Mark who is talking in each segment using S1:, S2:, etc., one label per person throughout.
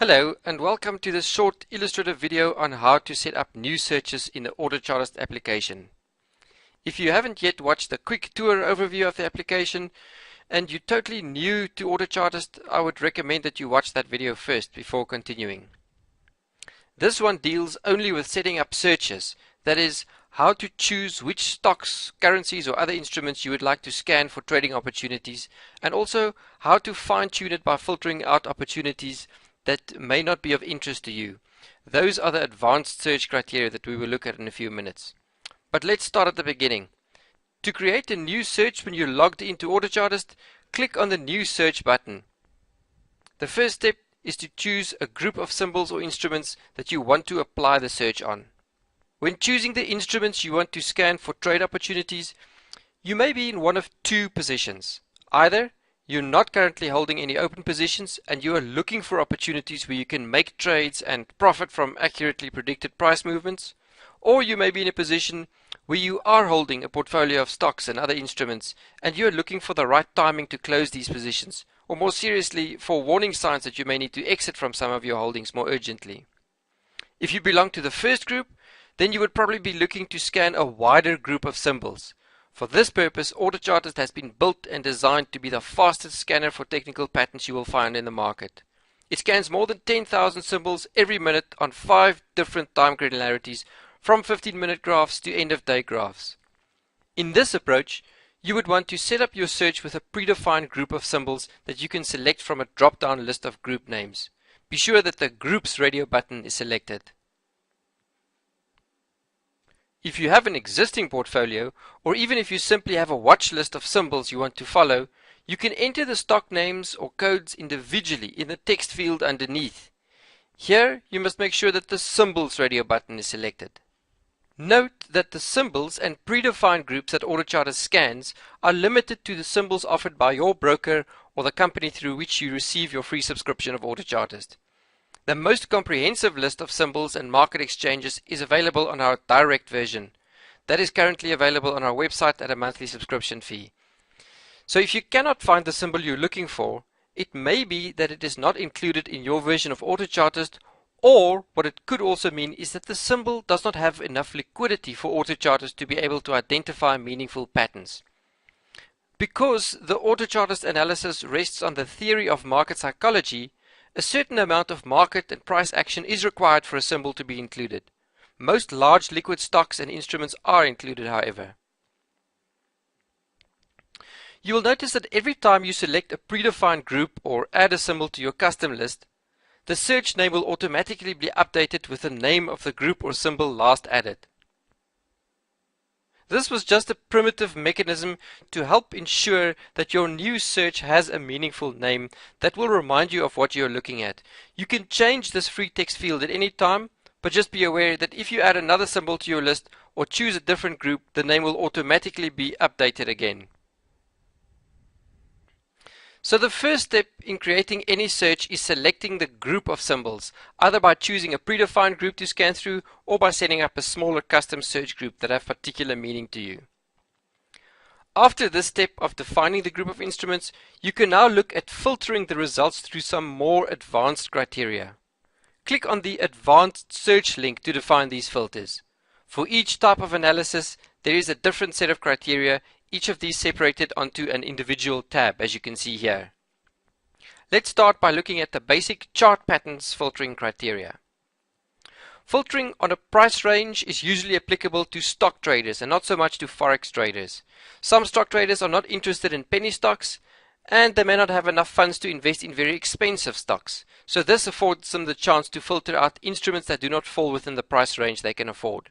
S1: Hello and welcome to this short illustrative video on how to set up new searches in the AutoChartist application. If you haven't yet watched the quick tour overview of the application and you're totally new to AutoChartist, I would recommend that you watch that video first before continuing. This one deals only with setting up searches, that is, how to choose which stocks, currencies or other instruments you would like to scan for trading opportunities, and also how to fine-tune it by filtering out opportunities that may not be of interest to you. Those are the advanced search criteria that we will look at in a few minutes. But let's start at the beginning. To create a new search when you're logged into AutoChartist, click on the New Search button. The first step is to choose a group of symbols or instruments that you want to apply the search on. When choosing the instruments you want to scan for trade opportunities, you may be in one of two positions. Either you're not currently holding any open positions and you are looking for opportunities where you can make trades and profit from accurately predicted price movements, or you may be in a position where you are holding a portfolio of stocks and other instruments and you are looking for the right timing to close these positions, or more seriously, for warning signs that you may need to exit from some of your holdings more urgently. If you belong to the first group, then you would probably be looking to scan a wider group of symbols. For this purpose, AutoChartist has been built and designed to be the fastest scanner for technical patterns you will find in the market. It scans more than 10,000 symbols every minute on 5 different time granularities, from 15-minute graphs to end-of-day graphs. In this approach, you would want to set up your search with a predefined group of symbols that you can select from a drop-down list of group names. Be sure that the Groups radio button is selected. If you have an existing portfolio, or even if you simply have a watch list of symbols you want to follow, you can enter the stock names or codes individually in the text field underneath. Here, you must make sure that the Symbols radio button is selected. Note that the symbols and predefined groups that AutoChartist scans are limited to the symbols offered by your broker or the company through which you receive your free subscription of AutoChartist. The most comprehensive list of symbols and market exchanges is available on our direct version. That is currently available on our website at a monthly subscription fee. So if you cannot find the symbol you're looking for, it may be that it is not included in your version of AutoChartist, or what it could also mean is that the symbol does not have enough liquidity for AutoChartist to be able to identify meaningful patterns. Because the AutoChartist analysis rests on the theory of market psychology, a certain amount of market and price action is required for a symbol to be included. Most large liquid stocks and instruments are included, however. You will notice that every time you select a predefined group or add a symbol to your custom list, the search name will automatically be updated with the name of the group or symbol last added. This was just a primitive mechanism to help ensure that your new search has a meaningful name that will remind you of what you're looking at. You can change this free text field at any time, but just be aware that if you add another symbol to your list or choose a different group, the name will automatically be updated again. So the first step in creating any search is selecting the group of symbols, either by choosing a predefined group to scan through or by setting up a smaller custom search group that have particular meaning to you. After this step of defining the group of instruments, you can now look at filtering the results through some more advanced criteria. Click on the Advanced Search link to define these filters. For each type of analysis, there is a different set of criteria, each of these separated onto an individual tab, as you can see here. Let's start by looking at the basic chart patterns filtering criteria. Filtering on a price range is usually applicable to stock traders and not so much to forex traders. Some stock traders are not interested in penny stocks and they may not have enough funds to invest in very expensive stocks. So this affords them the chance to filter out instruments that do not fall within the price range they can afford.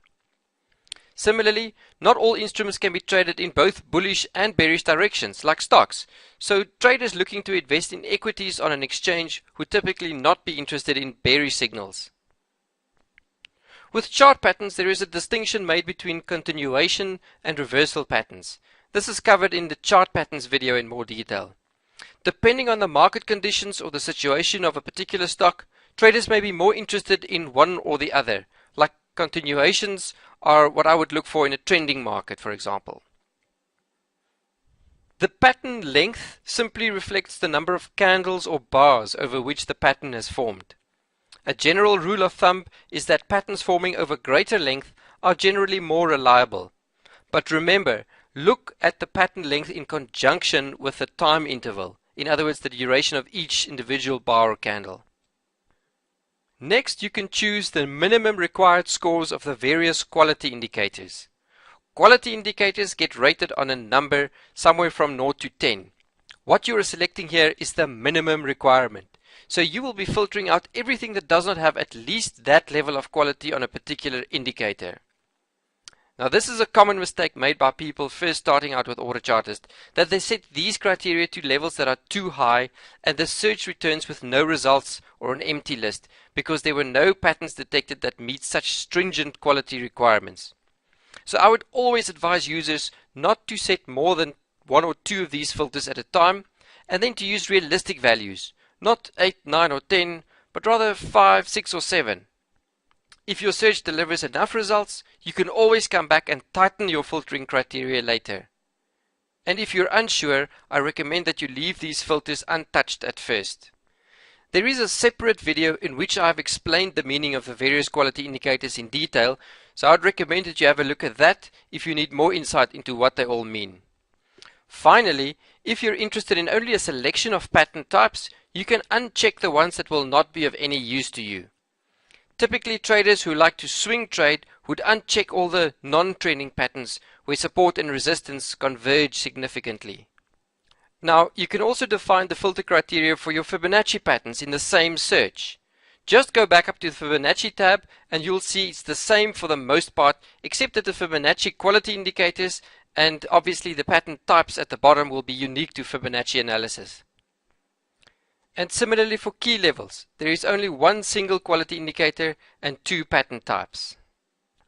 S1: Similarly, not all instruments can be traded in both bullish and bearish directions, like stocks. So traders looking to invest in equities on an exchange would typically not be interested in bearish signals. With chart patterns, there is a distinction made between continuation and reversal patterns. This is covered in the chart patterns video in more detail. Depending on the market conditions or the situation of a particular stock, traders may be more interested in one or the other, like continuations are what I would look for in a trending market, for example. The pattern length simply reflects the number of candles or bars over which the pattern has formed. A general rule of thumb is that patterns forming over greater length are generally more reliable. But remember, look at the pattern length in conjunction with the time interval, in other words the duration of each individual bar or candle. Next, you can choose the minimum required scores of the various quality indicators. Quality indicators get rated on a number somewhere from 0 to 10. What you are selecting here is the minimum requirement. So you will be filtering out everything that does not have at least that level of quality on a particular indicator. Now this is a common mistake made by people first starting out with AutoChartist, that they set these criteria to levels that are too high and the search returns with no results or an empty list because there were no patterns detected that meet such stringent quality requirements. So I would always advise users not to set more than 1 or 2 of these filters at a time, and then to use realistic values, not 8, 9 or 10, but rather 5, 6 or 7. If your search delivers enough results, you can always come back and tighten your filtering criteria later. And if you're unsure, I recommend that you leave these filters untouched at first. There is a separate video in which I have explained the meaning of the various quality indicators in detail, so I'd recommend that you have a look at that if you need more insight into what they all mean. Finally, if you're interested in only a selection of pattern types, you can uncheck the ones that will not be of any use to you. Typically, traders who like to swing trade would uncheck all the non-trending patterns where support and resistance converge significantly. Now, you can also define the filter criteria for your Fibonacci patterns in the same search. Just go back up to the Fibonacci tab and you'll see it's the same for the most part, except that the Fibonacci quality indicators and obviously the pattern types at the bottom will be unique to Fibonacci analysis. And similarly for key levels, there is only one single quality indicator and 2 pattern types.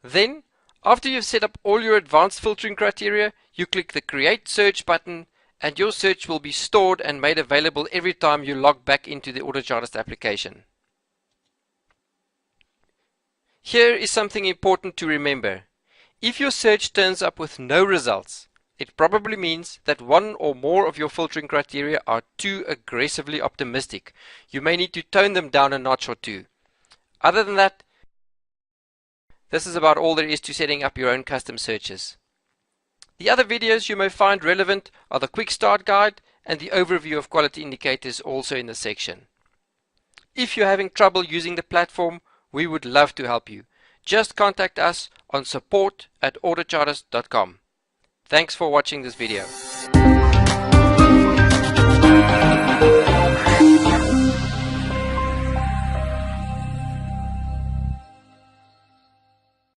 S1: Then, after you've set up all your advanced filtering criteria, you click the Create Search button and your search will be stored and made available every time you log back into the AutoChartist application. Here is something important to remember. If your search turns up with no results, it probably means that one or more of your filtering criteria are too aggressively optimistic. You may need to tone them down a notch or 2. Other than that, this is about all there is to setting up your own custom searches. The other videos you may find relevant are the Quick Start Guide and the overview of quality indicators also in the section. If you're having trouble using the platform, we would love to help you. Just contact us on support@autochartist.com. Thanks for watching this video.